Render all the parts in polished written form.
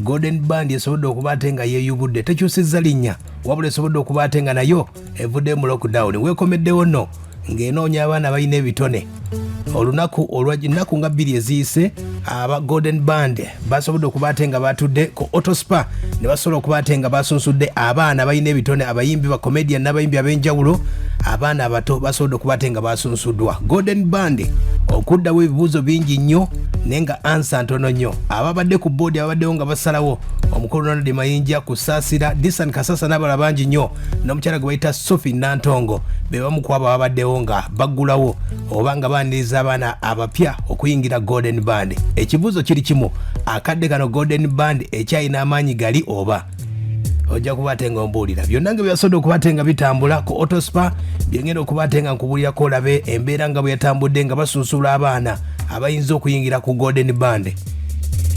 Golden Band esobodde okuba ate nga yeeyubudde tekyusizza linnya wabula esobodde okuba ate nga nayo evudde mu lockdown weekomeddewo nno ng'enoonya abaana balina ebitone olunaku olw'ennaku nga 2 eziyise aba Golden Band basobodde okuba ate nga batudde ku autospa ne basobola okuba ate nga basunsudde abaana balina ebitone abayimbi ba comedian n'abayimbi ab'enjawulo abaana abato basobodde okuba ate nga basunsuddwa Golden Band okuddawo ebibuuzo bingi nnyo naye nga ansa ntono nnyo ababadde ku boodi ababaddewo nga basalawo omukulu Ronald Mayinja Kusasira Disan Kasasa n'abalala bangi nnyo n'omukyala gwe bayita Sophie Nantongo be bamu ku abo ababaddewo nga baggulawo oba nga baaniriza abaana abapya okuyingira Golden Band ekibuuzo kiri kimu akadde kano Golden Band ekyalina amaanyi gali oba ojja kuba ate nga ombuulira byonna nga byasobodde okuba ate nga bitambula ku autospa byengenda okuba ate nga nkubuulirako olabe embeera nga bwe yatambudde nga basunsula abaana abayinza okuyingira ku Golden Band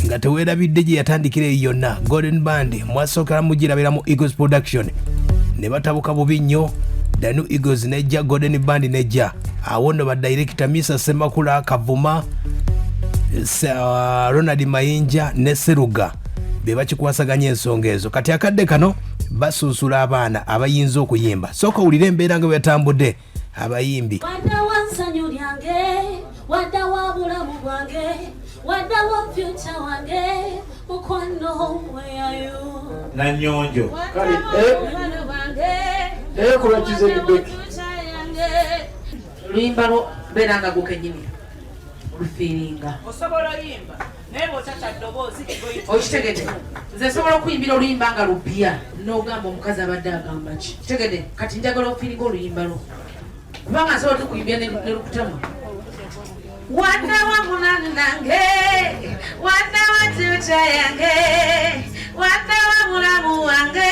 nga teweerabidde gye yatandikira eyo yonna Golden Band mwasookera mugirabira mu Eagles Production ne batabuka bubi nnyo Danu Eagles nejja Golden Band nejja awo nno badirector Misa Semakula Kavuma Ronald Mayinja ne Seruga be bakikwasaganya ensonga ezo kati akadde kano basunsula abaana abayinza okuyimba sooka owulire embeera nga bwe yatambudde abayimbi wadawa nsanyu lyange wadawa bulamu bwange wadawa future wange mukwano weyayo nanyonjo kale kulakize libeki luyimba lwo beeranga gukenyini lufiiringa osobola yimba naye bw'otata ddoboozi okitegedde nze nsobola okuyimbira oluyimba nga lupya n'ogamba omukazi abadde agamba ki kitegedde kati njagala ofiiringa oluyimba lwo kubanga nsobola tukuyimbira ne lukutamu wadawa munani nange wadawa tuta yange wadawa mulamu wange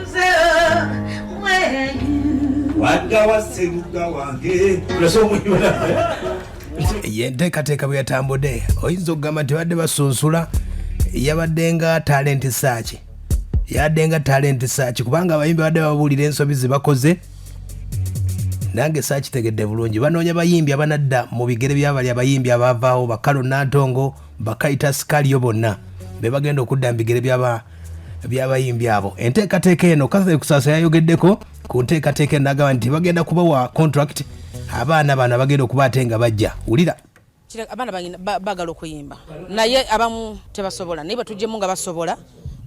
nzeo wadawa seruga wange olasoomuyibala yenteekateeka bwe yatambudde oyinza okugamba nti badde basunsula yabadde nga talent search yabadde nga talent search kubanga abayimbi badde babuulira ensobi ze bakoze nange saakitegedde bulungi banoonya bayimbi abanadda mu bigere byabali abayimbi abavaawo bakalo Nantongo bakaita Sikalyo bonna be bagenda okudda mu bigere by'abayimbi abo enteekateeka eno Kusasa yayogeddeko ku nteekateeka n'agamba nti bagenda kubawa contract abaana bano bagenda okuba ate nga bajja wulira abaana bagala okuyimba naye abamu tebasobola naye batuggyemu nga basobola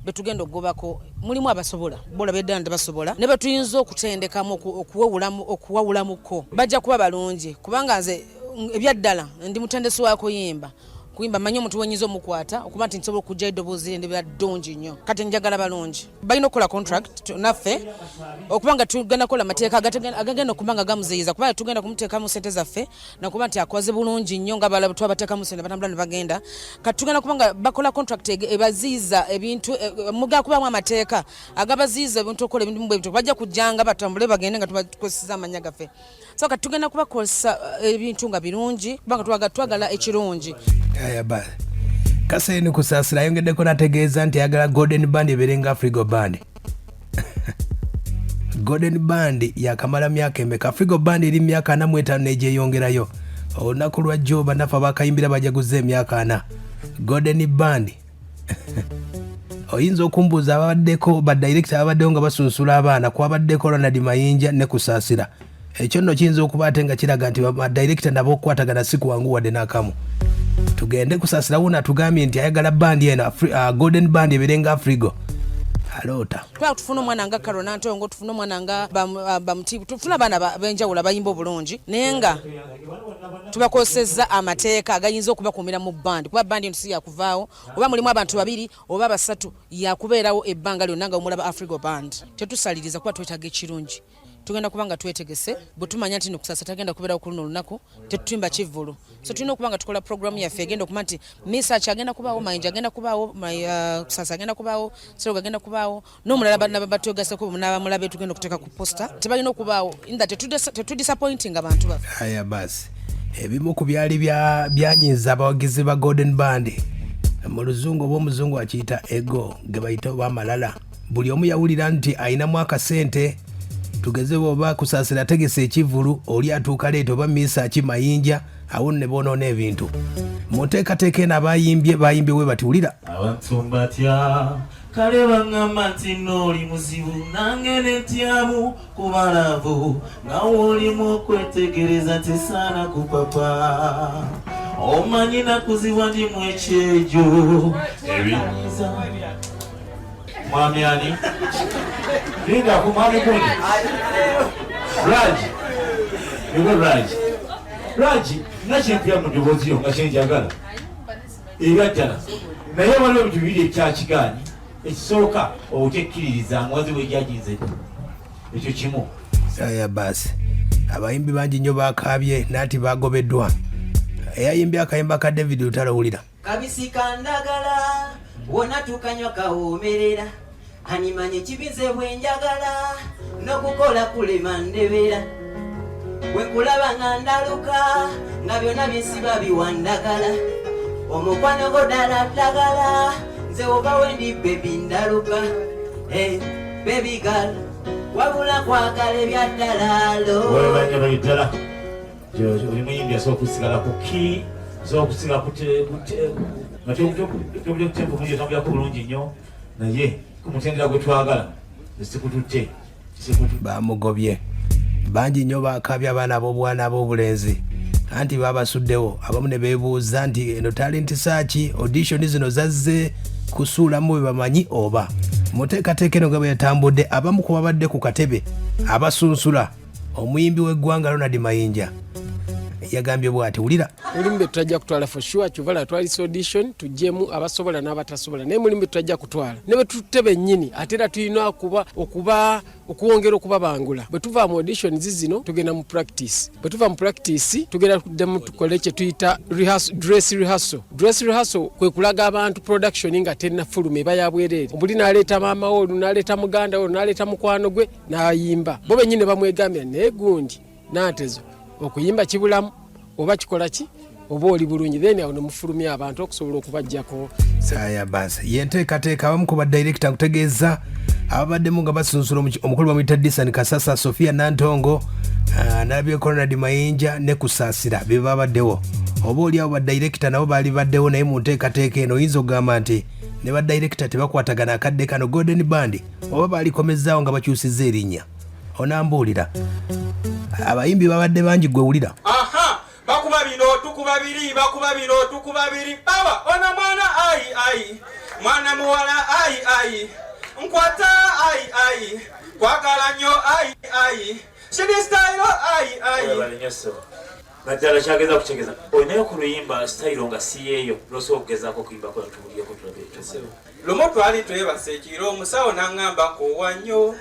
betugenda okugobako mulimu abasobola bola beddala tebasobola ne batuyinza okutendekamu okuwawulamuko bajja kuba balungi kubanga nze ebyaddala ndi mutendesi wa kuyimba manyi omuntu wenyiza omukwata okuba nti nsobola okujja eddoboozi endibira ddungi nnyo kati njagala balungi balina okukola contract naffe okubanga tugenda kukola amateeka agagenda okuba nga gamuziyiza kubanga tugenda kumuteekamu ssente zaffe nakuba nti akoze bulungi nnyo nga balaba twabateekamu ssente batambula ne bagenda kati tugenda kuba nga bakola contract ebaziyiza ebintu mugenda kubamu amateeka agabaziyiza ebintu okukola ebintu bwe bityo bajja kujjanga batambule bagende nga tubakozesa amanya gaffe so kati tugenda kubakozesa ebintu nga birungi kubanga twagala ekirungi ayaba Kaseni Kusasira ayongeddeko nategeeza nti ayagala Golden Band ebeerenga Afrigo Band Golden Band yakamala myaka emeka Afrigo Band eri myaka 45 n'egyeyongerayo olunaku lwa jjo banafu abakayimbira bajaguza emyaka 4 Golden Band oyinza okumbuuza ababaddeko badirector ababaddewo nga basunsula abaana kwabaddeko Ronald Mayinja ne Kusasira ekyo nno kiyinza okuba ate nga kiraga nti badirector nabo okukwatagana si kuwangu wadde n'akamu tugende Kusasira wona tugambye nti ayagala bandi eno Golden Band ebeerenga Afrigo alota tufuna omwana nga Ronald Nantongo tufuna omwana nga bamutibu tufuna abaana b'enjawulo abayimba obulungi naye nga tubakozesezza amateeka agayinza okubakuumira mu bandi kuba bandi eno si yakuvaawo oba mulimu abantu 2 oba 3 yakubeerawo ebbanga lyonna nga omulaba Afrigo Band tetusaliriza kuba twetaaga ekirungi tugenda kubanga twetegese butumanya nti Kusasa tagenda kubeera ku luno lunaku tetutimba kivulu so tulina okubanga tukola program yaffe egenda okuma nti Misa agenda kubaawo Mayinja agenda kubaawo Kusasa agenda kubaawo Seruga agenda kubaawo n'omulala batwegaseko n'abamulabe tugenda okuteeka ku poster tebalina okubaawo inda tetudisappointing abantu baffe aya basi ebimu ku byali byanyiza abawagizi ba Golden Band mu luzungu oba omuzungu akiyita ego ge bayita amalala buli omu yawulira nti ayinamu akasente tugeze oba Kusasira tegese ekivulu oli atuuka leeta oba Misa ki Mayinja awo ne bonoona ebintu muteekateeka eno bayimbye we batiwulira abantu batya kale baŋŋamba nti n'oli muzibu nange netyamu ku balavu nga wolimu okwetegereza tesaana ku papa omanyi nakuzibwa ndimu ekyejo ebinyiza mwami ani linda ku mwami kuni Raji nakyempya mu ddoboozi yo nga kyenjagala era ddala naye waliwo ebintu bibiri ekyakigaanyi ekisooka okyekkiririza muwazi w'ejjaginze ekyo kimu aya basi abayimbi bangi nnyo bakaabye naati bagobeddwa eyayimbye akayimba ka David utalawulira kabisi kandagala wona tukanywa kawoomerera animanye kibize bwenjagala n'okukola kulema ndebera bwekulaba nga ndaluka nga byonna byesiba biwandagala omukwano go ddala ddagala nze oba wendi bebi ndaluka bebi gal wabula kwagala ebyaddalalo webanya bayiddala oli muyimbi asobola okusigala ku ki asobola okusigala kutempomulyotambulako bulungi nnyo naye kumutendera gwe twagala esikututte bamugobye bangi nnyo bakaabye abaana ab'obwana ab'obulenzi anti babasuddewo abamu ne beebuuza nti eno talent search audition zino zazze kusuulamu bwe bamanyi oba muteekateeka eno nga bwe yatambudde abamu ku babadde ku katebe abasunsula omuyimbi w'eggwanga Ronald Mayinja yagambye bw'ati wulira mulimu bye tutajja kutwala for sure kyuvala twalisa audition tujjemu abasobola n'abatasobola naye mulimu bye tutajja kutwala ne bwe tutte bennyini ate era tulina okuwongera okubabangula bwe tuva mu audition zino tugenda mu practice bwe tuva mu practice tugenda kuddemu tukole kye tuyita dress rehearsal kwe kulaga abantu production nga terina fuluma eba ya bwereere buli n'aleeta maama we n'aleeta muganda we n'aleeta mukwano gwe n'ayimba bo bennyini bamwegambira naye gundi n'atezo okuyimba kibulamu oba kikola ki oba oli bulungi then awo nemufulumya abantu okusobola okubajjako saya basi yenteekateeka abamu ku badirector kutegeeza ababaddemu nga basunsula omukulu bamuyita Disan Kasasa Sofia Nantongo n'abyeko Ronald Mayinja ne Kusasira be babaddewo oba oli abo badirector nabo baali baddewo naye mu nteekateeka eno oyinza okugamba nti ne badirector tebakwatagana akadde kano Golden Band oba baalikomezaawo nga bakyusizza erinnya onambuulira abayimbi babadde bangi gwe wulira bakuba bino tukuba biri baba ona mwana ai mwana muwala ai nkwata ai kwagala nnyo ai shidi style ai naddala kyageza kukyegeza olinayo ku luyimba style nga si yeeyo lwosobola okugezaako okuyimbako tubulyeko tulabe lumu twali twebasa ekiro omusawo n'aŋŋamba kowa nnyo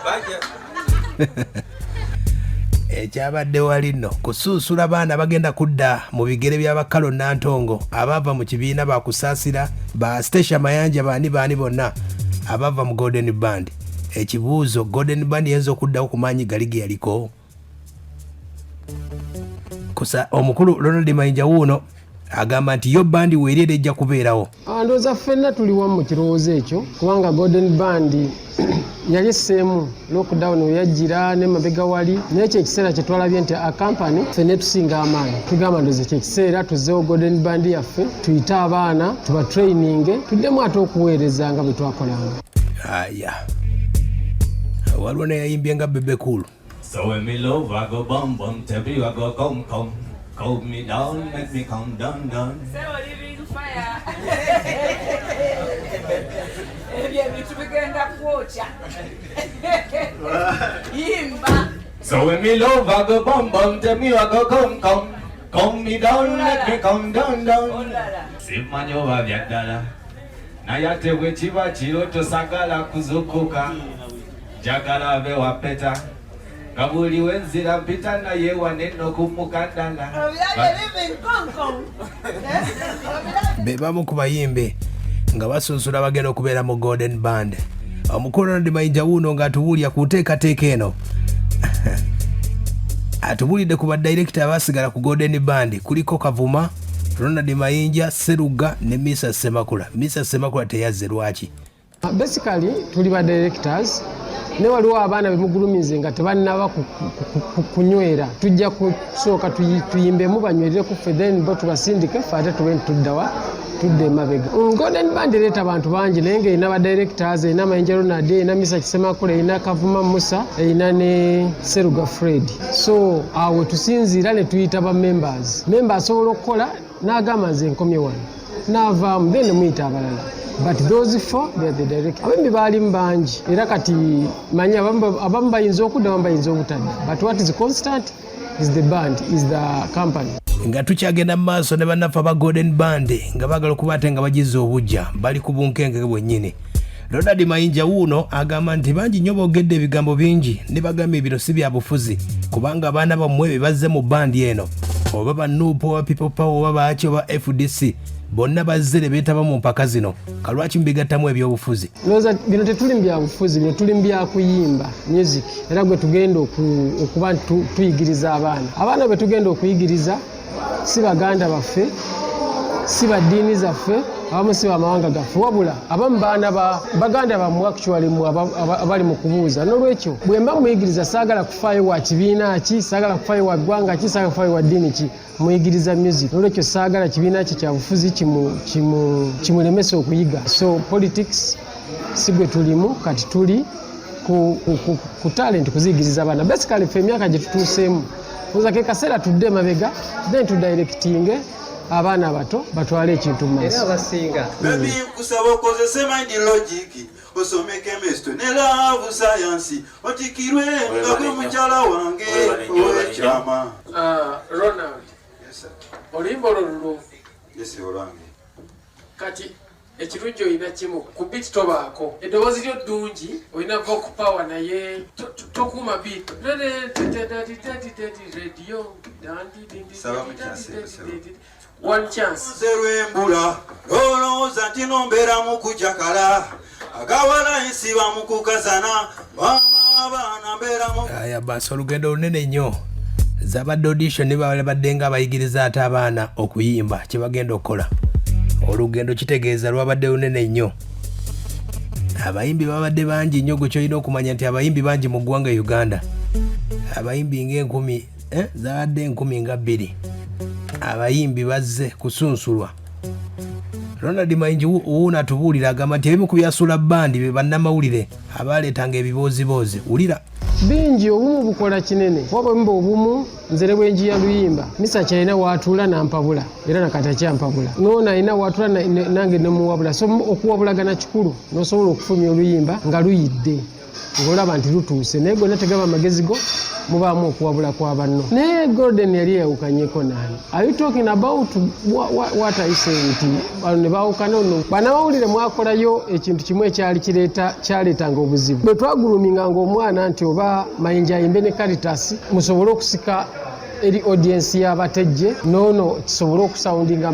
bajja ekyabadde wali nno kusunsula baana bagenda kudda mu bigere by'abakalo Nantongo abava mu kibiina bakusasira ba Station Mayanja baani bonna abava mu Golden Band ekibuuzo Golden Band yenza okuddawo ku maanyi gali ge yaliko kusa omukulu Ronald Mayinja wuuno agamba nti yo bandi weerere ejja kubeerawo ndowooza ffenna tuli wamu mu kirowoozo ekyo kubanga Golden Band yali esseemu lockdown weyajjira n'emabega wali n'ekyo ekiseera kye twalabye nti akampani ffenna tusinga amaanyi tugamba ndowooza ekyo ekiseera tuzzeewo Golden Band yaffe tuyite abaana tuba training tuddemu ate okuweereza nga bwe twakolanga aya waliwo neyayimbye nga Bebe Cool So when me love I go bum bum, tell me I go come hold me down, make me come down. Say what you do fire. So when me love I go bum bum, tell me I go come me down, make me come down. Simanyo babyadala. Nayate wechiba chiro tosagala kuzukuka. Jagala be wapeta. Kabuli wenzira mpita na yewa neno kumukandala. Bebamu ku bayimbe nga basunsula bagenda okubeera mu Golden Band. Omukulu Ronald Mayinja wuuno nga atubulya ku nteekateeka eno. Atubulidde ku badirector abasigala ku Golden Band kuliko Kavuma, Ronald Mayinja, Seruga ne Misa Semakula. Misa Semakula teyazze lwaki? Basically tuli ba directors ne waliwo abaana bemugulumize nga tebannaba kunywera tujja kusooka tuyimbemu banywerere ku ffe then bo tubasindike ffe ate tube ntuddawa tudde emabega. Golden Band ereeta abantu bangi naye ng'erina badirectors, erina Mayinja Ronald, erina Misa Kisemakula, erina Kavuma Musa, erina ne Seruga Fred. So awo tusinziira ne tuyita ba members asobola okukola n'agamba nze nkomye wano n'avaamu then muyita abalala. But those four, they are the directors. Abembi baalimu bangi era kati manyi abamu bayinza okudda abamu bayinza obutadda, but what is constant is the band, is the company. Nga tukyagenda mu maaso ne bannaffe aba Golden Band nga baagala okuba ate nga bagize obujja bali ku bunkenge bwennyini. Ronald Mayinja wuuno agamba nti bangi nnyo boogedde ebigambo bingi ne bagamba bino si bya bufuzi kubanga abaana bammwe be bazze mu bandi eno oba ba Nuupu oba People Power oba baaki oba FDC bonna bazze ne beetaba mu mpaka zino kalwaki mubigattamu ebyobufuzi. Looza bino tetuli mu byabufuzi, bino tuli mu byakuyimba music era gwe tugenda okuba tuyigiriza abaana be tugenda okuyigiriza si baganda baffe si baddiini zaffe abamu si bamawanga gaffe wabula abamu baana baganda bammwe actually abali mu kubuuza. N'olwekyo bwe mba muyigiriza saagala kufaayo wa kibiina ki, saagala kufaayo wa ggwanga ki, saagala kufaayo wa ddiini ki, muyigiriza music. N'olwekyo saagala kibiina ki kya bufuzi kimulemesa okuyiga. So politics si gwe tulimu, kati tuli ku talent kuziyigiriza abaana. Basically ffe emyaka gye tutuuseemu oza ke kaseera tudde emabega then tudirectinge abaana abato batwale ekintu mu maaso. Baby kusaba okozese mind logic osome chemistry ne love science otikirwe nga gwe mukyala wange owekyama. Ronald, oluyimba olwo yes olange kati ekirungi olina kimu ku beat tobaako eddoboozi lyo ddungi olina vocal power naye tokuuma beat radio one chance serwembula olowooza nti nombeera mu kujakala agawala ensiba mu kukazana abaana mbeera mu aya basi olugendo lunene nnyo zabadde audition ne babadde nga abayigiriza ate abaana okuyimba kye bagenda okukola. Olugendo kitegeeza lwabadde lunene nnyo. Abayimbi babadde bangi nnyo gwe kyolina okumanya nti abayimbi bangi mu ggwanga Uganda. Abayimbi ng'enkumi zabadde 12. Abayimbi bazze kusunsulwa. Ronald Mayinja wuuno atubuulira agamba nti ebimu ku byasula bandi be bannamawulire abaleetanga ebiboozibozi. Wulira bingi obumu bukola kinene waba mba obumu nzere bwenjiya luyimba Misa kyalina waatula nampabula era nakati akyampabula noona alina waatula nange nemuwabula so okuwabulagana kikulu nosobola okufulumya oluyimba nga luyidde ng'olaba nti lutuuse naye gonna tegaba amagezi go mubaamu okuwabula kwa banno. Naye Golden yali yawukanyeko nani. Are you talking about what are you saying nti bano ne baawukana ono banamawulire mwakolayo ekintu kimu ekyali kyaleetanga obuzibu bwe twaguluminganga omwana nti oba Mayinja ayimbe ne Caritas musobole okusika eri audience y'abatejje noono kisobole okusoundinga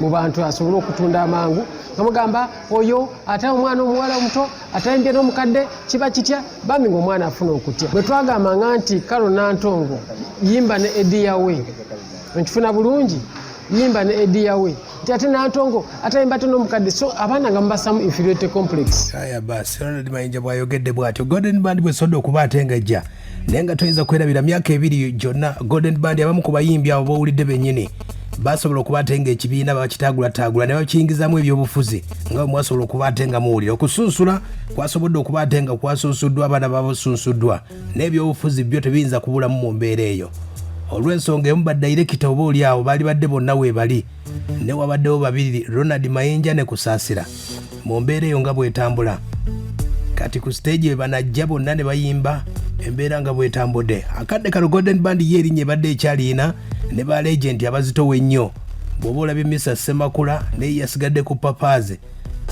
mu bantu asobole okutunda amangu nga mugamba oyo ate omwana omuwala omuto atayimbye n'omukadde kiba kitya bambi ng'omwana afuna okutya. Bwe twagambanga nti Kalo Nantongo yimba ne Ediyawe nkifuna bulungi yimba ne Ediyawe nti ate Nantongo atayimba ate n'omukadde so abaana nga mubasamu inferiority complex. Aya basi Ronald Mayinja bw'ayogedde bw'atyo Golden Band bwe sodde okuba atengejja naye nga toyinza kwerabira myaka 2 gyonna Golden Band abamu ku bayimbi abo bawulidde bennyini basobola okuba atenga ekibiina bakitagula ne bakiyingizamu ebyobufuzi nga mwasobola okuba atenga muwulire okusunsula kwasobodde okuba atenga kwasunsuddwa abaana babusunsuddwa n'ebyobufuzi byo tebiyinza kubulamu mu mbeera eyo. Olw'ensonga emu badirector oba oli awo baali badde bonna weebali ne wabaddewo babiri Ronald Mayinja ne Kusasira mu mbeera eyo nga bwetambula kati ku stage banajja bonna ne bayimba embeera nga bwetambudde. Akadde kano Golden Band ye erinnya ebadde ekyalina ne ba legend abazitowe nnyo bw'oba olabye Misa Semakula naye yasigadde ku papaaze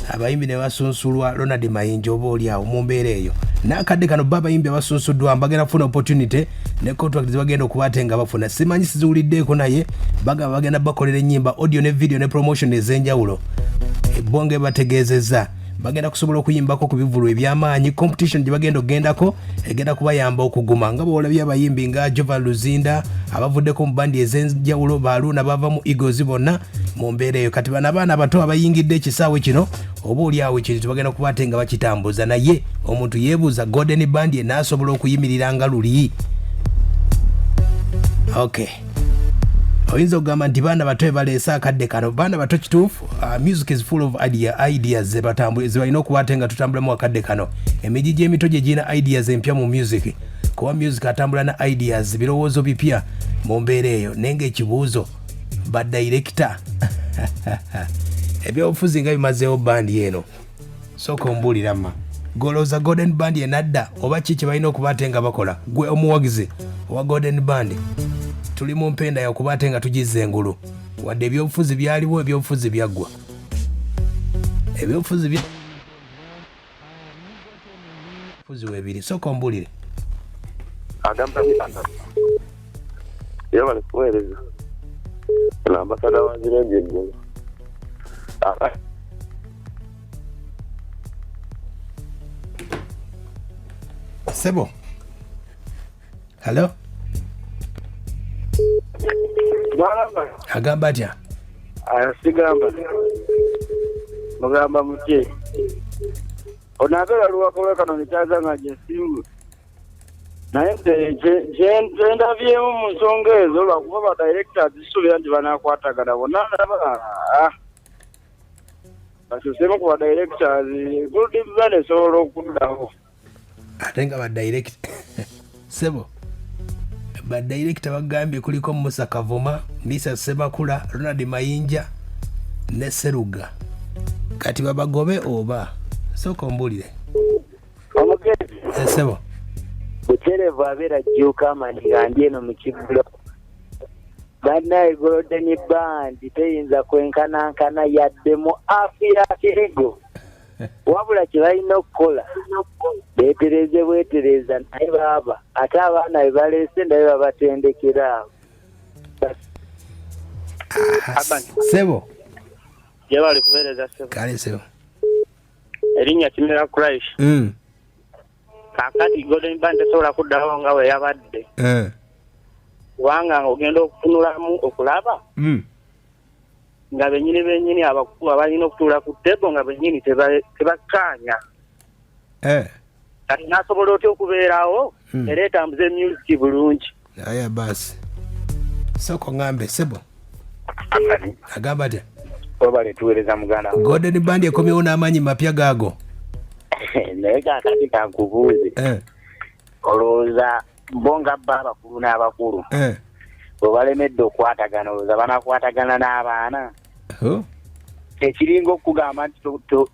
abayimbi ne basunsulwa Ronald Mayinja oba oli awo mu mbeera eyo. N'akadde kano babayimbi abasunsuddwa bagenda kufuna opportunity ne contract zibagenda okuba ate nga bafuna simanyi siziwuliddeeko naye bagamba bagenda bakolera ennyimba audio ne video ne promotion ez'enjawulo ebbonge bategeezezza bagenda kusobola okuyimbako ku bivulu ebyamaanyi. Competition gye bagenda okugendako egenda kubayamba okuguma nga bwolabye abayimbi nga Jovan Luzinda abavuddeko mu bandi ez'enjawulo Baaluna bava mu Eagles bonna mu mbeera eyo. Kati bano abaana abato abayingidde ekisaawe kino oba oli awo ekintu bagenda kuba ate nga bakitambuza, naye omuntu yeebuuza Golden Band ye n'asobola okuyimirira nga luli. Okay, oyinza okugamba nti baana bato baleese akadde kano. Baana bato kituufu, music is full of ideas ze balina okuba ate nga tutambulamu akadde kano. Emiji gy'emito gye girina ideas empya mu music, kuba music atambula na ideas, birowoozo bipya mu mbeera eyo. Naye ng'ekibuuzo badirector ebyobufuzi nga bimazeewo bandi eno, sooka ombuulira mma golooza Golden Band ye nadda oba ki kye balina okuba ate nga bakola? Gwe omuwagizi owa Golden Band tuli mu mpenda y'okuba ate nga tugizza engulu, wadde ebyobufuzi byaliwo, ebyobufuzi byaggwa, ebyobufuzi weebiri. Sooka ombuulire. Agamba bitanga yo bali kuweereza ambasada wa Zirenge eggulu. Sebo, hello, agamba atya? Sigamba mugamba muke onaagala luwakolo kano nekyaza nga gyesimu naye ntendabyemu mu nsonga ezo lwakuba badirectors zisuubira nti banaakwatagana bonna basuseemu ku badirectors Golden Band esobola okuddawo ate nga badirector Sebo, badirector bagambye kuliko Musa Kavuma, Misa Sebakula, Ronald Mayinja ne Seruga. Kati babagobe oba? Sooka ombuulire. Omugezi Sebo, buterevu abeera jjuuka amanira ndi eno mu kibulo. Bannaye Golden Band teyinza kwenkanankana yadde mu afiira kirigo. Wabula kye balina okukola beetereze bwetereza naye baaba ate abaana be baleese naye babatendekera awo. Sebo, gye bali kubeereza Sebo. Kale Sebo, erinnya Kimera Christ. Kaakati Golden Band tesobola kuddawo nga bwe yabadde. Kubanga ogenda okutunulamu okulaba nga bennyini abakulu abalina okutuula ku ttebo nga bennyini tebakkaanya. Kati n'asobola otya okubeerawo era etambuza music bulungi. Aya basi. Soko ngambe Sebo. Agamba atya? Oba letuweereza muganda. Golden Band ekomyewo n'amaanyi mapya gaago. Naye kaakati kankubuuze. Olowooza bo nga bba abakulu n'abakulu bwe balemedde okwatagana olowooza banaakwatagana n'abaana? Ekiringa okugamba nti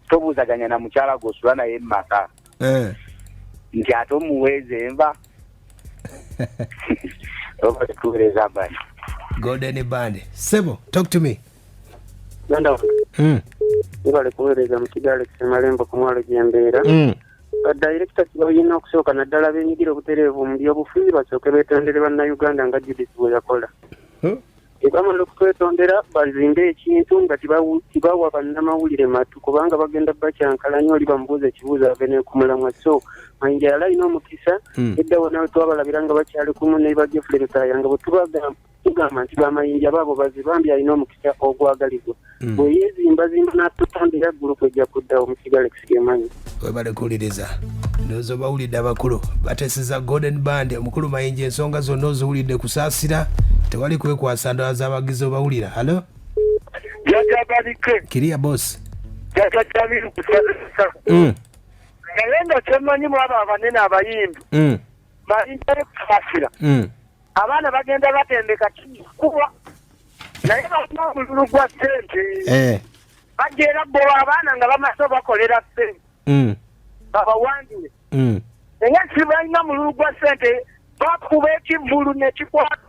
tobuuzaganya na mukyala gw'osula naye mumaka nti ate omuweeza enva. Oba tetuweereza bani Golden Band. Sebo, talk to me. Ganda bali kuweereza mu Kigali Malembo ku mwalo gy'embeera. Badirector kibalina okusooka naddala beenyigira obutereevu mu byobufuzi basooke beetondere bannayuganda nga Judith bwe yakola. Bamala okwetondera bazimbe ekintu nga tibawa bannamawulire matu kubanga bagenda bakyankalanya oli bamubuuza ekibuuzo ave n'ekumulamwa. So Mayinja yali alina omukisa eddawo nawe twabalabira nga bakyali kumu ne Jeffrey Lutaya nga bwe tugamba nti Bamayinja baabo bazibambi alina omukisa ogwagalibwa. Bwe yeezimbazimba n'atutondera gurupu ejja kuddawo mu Kigali Kisigemanyi. Webale kuwuliriza ndowooza bawulidde abakulu bateeseza Golden Band. Omukulu Mayinja ensonga zonna oziwulidde Kusasira, tewali kwekwasa ndowooza abagizi obawulira. Halo? Kiriya boss. Naye nga kyemanyi mu abo abanene abayimbi Mayinja Kusasira abaana bagenda batendeka kuba naye balina omululu gwa ssente bajeera bo abaana nga bamaze bakolera ssente babawangire naye si balina mululu gwa ssente bakuba ekivulu nekikwata